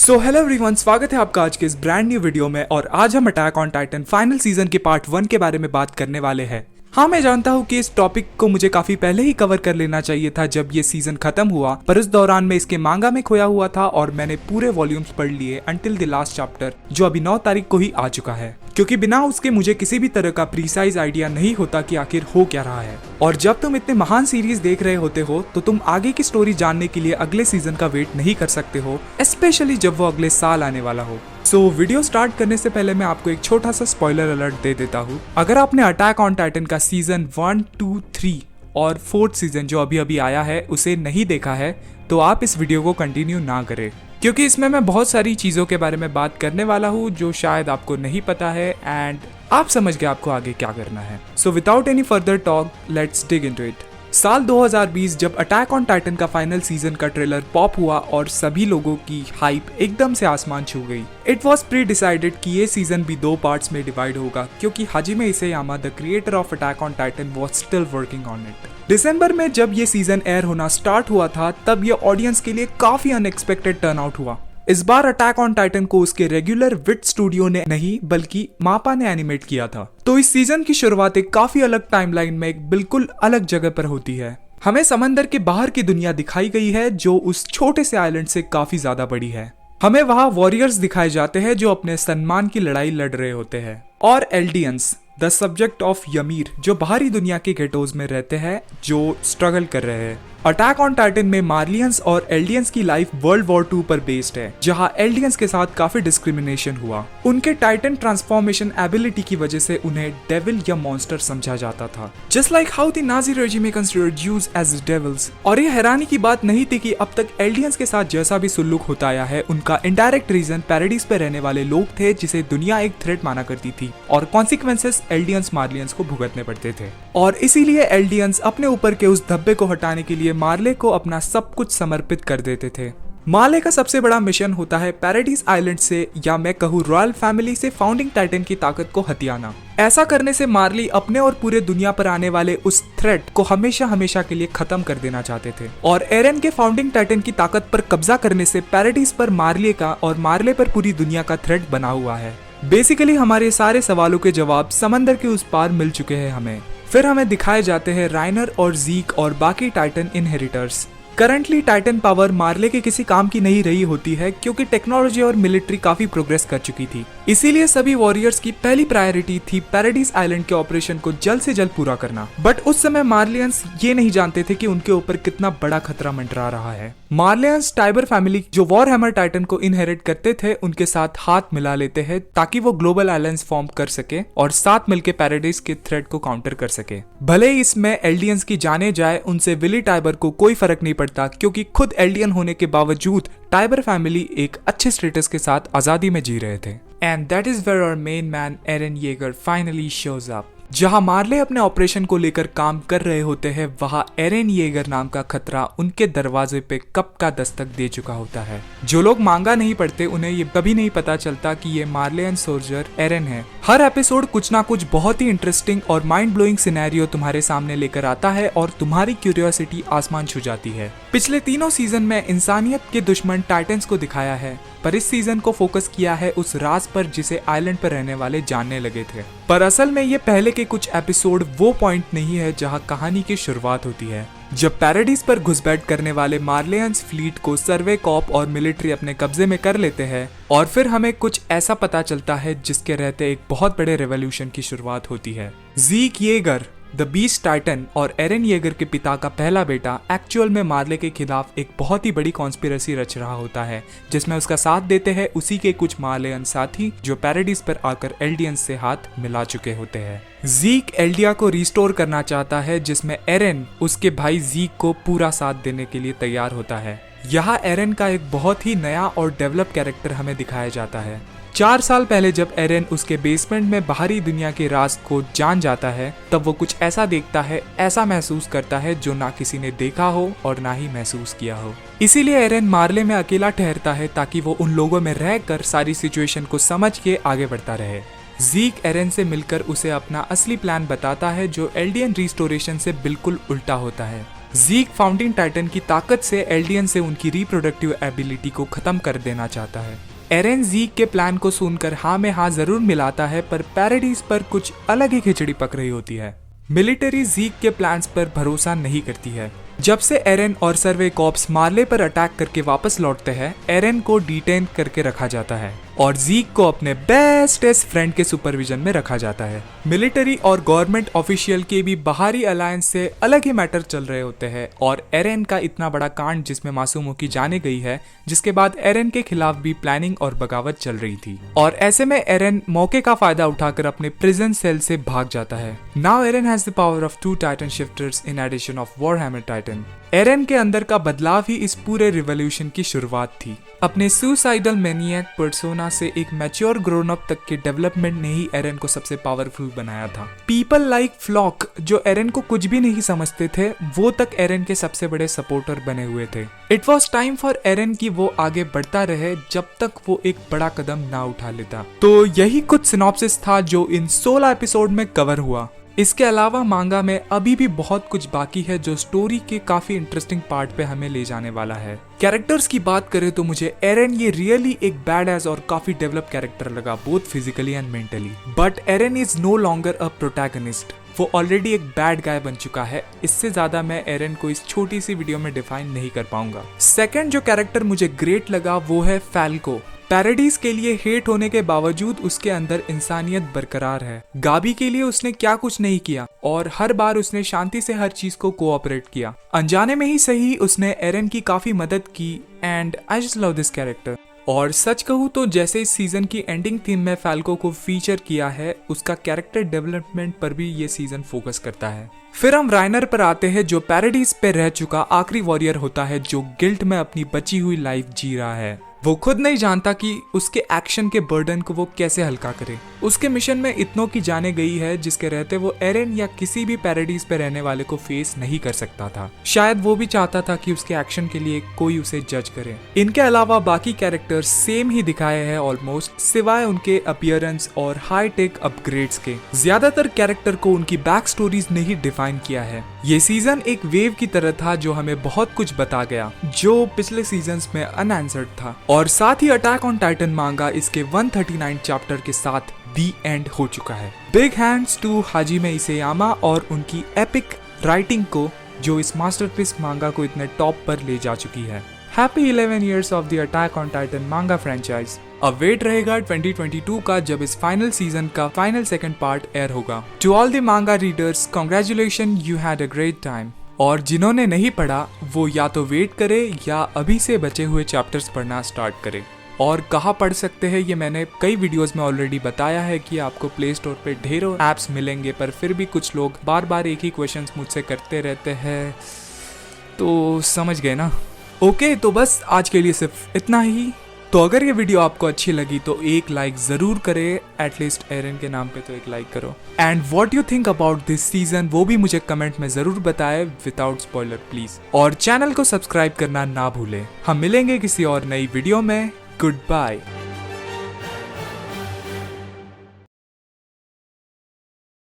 So hello everyone, स्वागत है आपका आज के इस ब्रांड न्यू वीडियो में। और आज हम attack on Titan final season के पार्ट 1 के बारे में बात करने वाले हैं। हाँ, मैं जानता हूँ कि इस टॉपिक को मुझे काफी पहले ही कवर कर लेना चाहिए था जब ये सीजन खत्म हुआ, पर उस दौरान मैं इसके मांगा में खोया हुआ था और मैंने पूरे वॉल्यूम्स पढ़ लिए अंटिल द लास्ट चैप्टर, जो अभी 9 तारीख को ही आ चुका है, क्योंकि बिना उसके मुझे किसी भी तरह का प्रीसाइज आइडिया नहीं होता कि आखिर हो क्या रहा है। और जब तुम इतने महान सीरीज देख रहे होते हो तो तुम आगे की स्टोरी जानने के लिए अगले सीजन का वेट नहीं कर सकते हो, स्पेशली जब वो अगले साल आने वाला हो। सो वीडियो स्टार्ट करने से पहले मैं आपको एक छोटा सा स्पॉइलर अलर्ट दे देता हूँ। अगर आपने अटैक ऑन टाइटन का सीजन 1, 2, 3 और 4th सीजन जो अभी अभी आया है उसे नहीं देखा है तो आप इस वीडियो को कंटिन्यू ना करें, क्योंकि इसमें मैं बहुत सारी चीज़ों के बारे में बात करने वाला हूँ जो शायद आपको नहीं पता है एंड आप समझ गए आपको आगे क्या करना है। So without any further talk, let's dig into it. साल 2020 जब अटैक ऑन टाइटन का फाइनल सीजन का ट्रेलर पॉप हुआ और सभी लोगों की हाइप एकदम से आसमान छू गई। इट वॉज प्री डिसाइडेड कि ये सीजन भी 2 पार्ट्स में डिवाइड होगा, क्योंकि Hajime Isayama the creator of Attack on Titan was still working on it. दिसंबर में जब ये सीजन एयर होना स्टार्ट हुआ था तब ये ऑडियंस के लिए काफी अनएक्सपेक्टेड टर्नआउट हुआ। इस बार अटैक ऑन टाइटन को उसके रेगुलर विट स्टूडियो ने नहीं बल्कि मापा ने एनिमेट किया था। तो इस सीजन की शुरुआत एक काफी अलग टाइमलाइन में एक बिल्कुल अलग जगह पर होती है। हमें समंदर के बाहर की दुनिया दिखाई गई है जो उस छोटे से आइलैंड से काफी ज्यादा बड़ी है। हमें वहाँ वॉरियर्स दिखाए जाते हैं जो अपने सम्मान की लड़ाई लड़ रहे होते हैं, और Eldians the subject of ymir जो बाहरी दुनिया के गेटोज में रहते हैं जो स्ट्रगल कर रहे हैं। अटैक ऑन टाइटन में मार्लियंस और एल्डियंस की लाइफ वर्ल्ड वॉर 2 पर बेस्ड है, जहां एल्डियंस के साथ काफी डिस्क्रिमिनेशन हुआ। उनके टाइटन ट्रांसफॉर्मेशन एबिलिटी की वजह से उन्हें डेविल या मॉन्स्टर समझा जाता था, just like how the Nazi regime considered Jews as devils. और ये हैरानी की बात नहीं थी कि अब तक एल्डियंस के साथ जैसा भी सुल्लूक होता आया है उनका इनडायरेक्ट रीजन पैराडाइज पे रहने वाले लोग थे, जिसे दुनिया एक थ्रेट माना करती थी और कॉन्सिक्वेंसेस एल्डियंस मार्लियंस को भुगतने पड़ते थे। और इसीलिए एल्डियंस अपने ऊपर के उस धब्बे को हटाने के लिए मार्ले को अपना सब कुछ समर्पित कर देते थे। मार्ले का सबसे बड़ा मिशन होता है पैराडाइज आइलैंड से, या मैं कहूँ रॉयल फैमिली से, फाउंडिंग टाइटन की ताकत को हथियाना। ऐसा करने से मार्ली अपने और पूरे दुनिया पर आने वाले उस थ्रेट को हमेशा हमेशा के लिए खत्म कर देना चाहते थे। और एरन के फाउंडिंग टाइटन की ताकत पर कब्जा करने से पैराडाइज पर मार्ले का और मार्ले पर पूरी दुनिया का थ्रेट बना हुआ है। बेसिकली हमारे सारे सवालों के जवाब समंदर के उस पार मिल चुके हैं हमें। फिर हमें दिखाए जाते हैं राइनर और ज़ीक और बाकी titan inheritors. Currently titan power Marley के किसी काम की नहीं रही होती है, क्योंकि टेक्नोलॉजी और मिलिट्री काफी प्रोग्रेस कर चुकी थी। इसीलिए सभी वॉरियर्स की पहली प्रायोरिटी थी पैराडाइज आइलैंड के ऑपरेशन को जल्द से जल्द पूरा करना। बट उस समय मार्लियंस ये नहीं जानते थे कि उनके ऊपर कितना बड़ा खतरा मंडरा रहा है। मार्लियंस टाइबर फैमिली जो वॉर हैमर टाइटन को इनहेरिट करते थे उनके साथ हाथ मिला लेते हैं ताकि वो ग्लोबल अलायंस फॉर्म कर सके और साथ मिलकर पैराडाइज के थ्रेट को काउंटर कर सके। भले ही इसमें एल्डियंस की जाने जाए, उनसे विली टाइबर को कोई फर्क नहीं पड़ता, क्योंकि खुद एल्डियन होने के बावजूद टाइबर फैमिली एक अच्छे स्टेटस के साथ आजादी में जी रहे थे। And that is where our main man Eren Yeager finally shows up. जहां मार्ले अपने ऑपरेशन को लेकर काम कर रहे होते हैं, वहां एरन येगर नाम का खतरा उनके दरवाजे पे कब का दस्तक दे चुका होता है। जो लोग मांगा नहीं पढ़ते उन्हें ये कभी नहीं पता चलता कि ये मार्लियन सोल्जर एरन है। हर एपिसोड कुछ ना कुछ बहुत ही इंटरेस्टिंग और माइंड ब्लोइंग सिनेरियो तुम्हारे सामने लेकर आता है और तुम्हारी क्यूरियोसिटी आसमान छू जाती है। पिछले तीनों सीजन में इंसानियत के दुश्मन टाइटन्स को दिखाया है, पर इस सीजन को फोकस किया है उस राज पर जिसे आइलैंड पर रहने वाले जानने लगे थे। पर असल में ये पहले के कुछ एपिसोड वो पॉइंट नहीं है जहां कहानी की शुरुआत होती है, जब पैराडाइज पर घुसपैठ करने वाले मार्लियंस फ्लीट को सर्वे कॉप और मिलिट्री अपने कब्जे में कर लेते हैं, और फिर हमें कुछ ऐसा पता चलता है जिसके रहते एक बहुत बड़े रेवोल्यूशन की शुरुआत होती है। ज़ीक येगर द बीस्ट टाइटन और एरन येगर के पिता का पहला बेटा एक्चुअल में मार्ले के खिलाफ एक बहुत ही बड़ी कॉन्स्पिरेसी रच रहा होता है, जिसमें उसका साथ देते हैं उसी के कुछ मार्लियन साथी जो पैराडाइज पर आकर एल्डियंस से हाथ मिला चुके होते हैं। ज़ीक एल्डिया को रिस्टोर करना चाहता है, जिसमें एरन उसके भाई ज़ीक को पूरा साथ देने के लिए तैयार होता है। यहाँ एरन का एक बहुत ही नया और डेवलप कैरेक्टर हमें दिखाया जाता है। 4 साल पहले जब एरन उसके बेसमेंट में बाहरी दुनिया के राज को जान जाता है, तब वो कुछ ऐसा देखता है, ऐसा महसूस करता है जो ना किसी ने देखा हो और ना ही महसूस किया हो। इसीलिए एरन मार्ले में अकेला ठहरता है ताकि वो उन लोगों में रहकर सारी सिचुएशन को समझ के आगे बढ़ता रहे। ज़ीक एरन से मिलकर उसे अपना असली प्लान बताता है, जो एल्डियन रिस्टोरेशन से बिल्कुल उल्टा होता है। ज़ीक फाउंडिंग टाइटन की ताकत से एल्डियन से उनकी रिप्रोडक्टिव एबिलिटी को खत्म कर देना चाहता है। एरेन ज़ीक के प्लान को सुनकर हाँ में हाँ जरूर मिलाता है, पर पैराडाइज पर कुछ अलग ही खिचड़ी पक रही होती है। मिलिट्री ज़ीक के प्लान्स पर भरोसा नहीं करती है। जब से एरेन और सर्वे कॉप्स मार्ले पर अटैक करके वापस लौटते हैं, एरेन को डिटेन करके रखा जाता है और ज़ीक को अपने बेस्टेस्ट फ्रेंड के सुपरविजन में रखा जाता है। मिलिट्री और गवर्नमेंट ऑफिशियल के भी बाहरी अलायंस से अलग ही मैटर चल रहे होते हैं और एरेन का इतना बड़ा कांड जिसमें मासूमों की जाने गई है, जिसके बाद एरेन के खिलाफ भी प्लानिंग और बगावत चल रही थी। और ऐसे में एरेन मौके का फायदा उठाकर अपने प्रिजन सेल से भाग जाता है। Now Eren has the power of 2 titan shifters in addition of Warhammer titan. Eren के अंदर का बदलाव ही इस पूरे रिवॉल्यूशन की शुरुआत थी। अपने सुसाइडल मैनियक पर्सोना से एक मैच्योर ग्रोन अप तक के डेवलपमेंट ने ही एरेन को सबसे पावरफुल बनाया था। पीपल लाइक फ्लॉक, जो एरेन को कुछ भी नहीं समझते थे, वो तक एरेन के सबसे बड़े सपोर्टर बने हुए थे। इट वॉज टाइम फॉर एरेन कि वो आगे बढ़ता रहे जब तक वो एक बड़ा कदम ना उठा लेता। तो यही कुछ सिनॉप्सिस था जो इन 16 एपिसोड में कवर हुआ। इसके अलावा मांगा में अभी भी बहुत कुछ बाकी है जो स्टोरी के काफी इंटरेस्टिंग पार्ट पे हमें ले जाने वाला है। कैरेक्टर्स की बात करें तो मुझे एरेन ये रियली एक बैड एज और काफी डेवलप कैरेक्टर लगा, both physically and mentally. But Eren is no longer a protagonist, वो ऑलरेडी एक बैड गाय बन चुका है। इससे ज्यादा मैं एरेन को इस छोटी सी वीडियो में डिफाइन नहीं कर पाऊंगा। सेकंड जो कैरेक्टर मुझे ग्रेट लगा वो है फैल्को। पैराडाइज के लिए हेट होने के बावजूद उसके अंदर इंसानियत बरकरार है। गाबी के लिए उसने क्या कुछ नहीं किया और हर बार उसने शांति से हर चीज को कोऑपरेट किया। अनजाने में ही सही उसने एरेन की काफी मदद की and I just love this character. और सच कहूँ तो जैसे इस सीजन की एंडिंग थीम में फैल्को को फीचर किया है, उसका कैरेक्टर डेवलपमेंट पर भी ये सीजन फोकस करता है। फिर हम राइनर पर आते हैं जो पैराडाइज पे रह चुका आखिरी वॉरियर होता है जो गिल्ट में अपनी बची हुई लाइफ जी रहा है। वो खुद नहीं जानता कि उसके एक्शन के बर्डन को वो कैसे हल्का करे। उसके मिशन में इतनों की जाने गई है जिसके रहते वो एरेन या किसी भी पैराडाइज पे रहने वाले को फेस नहीं कर सकता था। शायद वो भी चाहता था कि उसके एक्शन के लिए कोई उसे जज करे। इनके अलावा बाकी कैरेक्टर्स सेम ही दिखाए हैं ऑलमोस्ट, सिवाय उनके अपीयरेंस और हाई टेक अपग्रेड्स के। ज्यादातर कैरेक्टर को उनकी बैक स्टोरीज ने ही डिफाइन किया है। ये सीजन एक वेव की तरह था जो हमें बहुत कुछ बता गया जो पिछले सीजन्स में अनआंसर्ड था। और साथ ही अटैक ऑन टाइटन मांगा इसके 139 चैप्टर के साथ दी एंड हो चुका है। बिग हैंड्स टू हाजिमे इसेयामा और उनकी एपिक राइटिंग को जो इस मास्टरपीस मांगा को इतने टॉप पर ले जा चुकी है। Happy 11 years of the attack on Titan manga franchise. अब वेट रहेगा 2022 का जब इस फाइनल सीजन का फाइनल सेकंड पार्ट एयर होगा। To all the manga readers, congratulation, you had a great time. और जिन्होंने नहीं पढ़ा वो या तो वेट करे या अभी से बचे हुए चैप्टर्स पढ़ना स्टार्ट करे। और कहाँ पढ़ सकते हैं ये मैंने कई वीडियोस में ऑलरेडी बताया है कि आपको प्ले स्टोर पे ढेरों ऐप्स मिलेंगे, पर फिर भी कुछ लोग बार बार एक ही क्वेश्चंस मुझसे करते रहते हैं, तो समझ गए ना। ओके, तो बस आज के लिए सिर्फ इतना ही। तो अगर ये वीडियो आपको अच्छी लगी तो एक लाइक जरूर करें, एटलीस्ट एरेन के नाम पे तो एक लाइक करो। And what you think about this season वो भी मुझे कमेंट में जरूर बताएं विदाउट स्पॉइलर प्लीज। और चैनल को सब्सक्राइब करना ना भूलें। हम मिलेंगे किसी और नई वीडियो में। Good bye.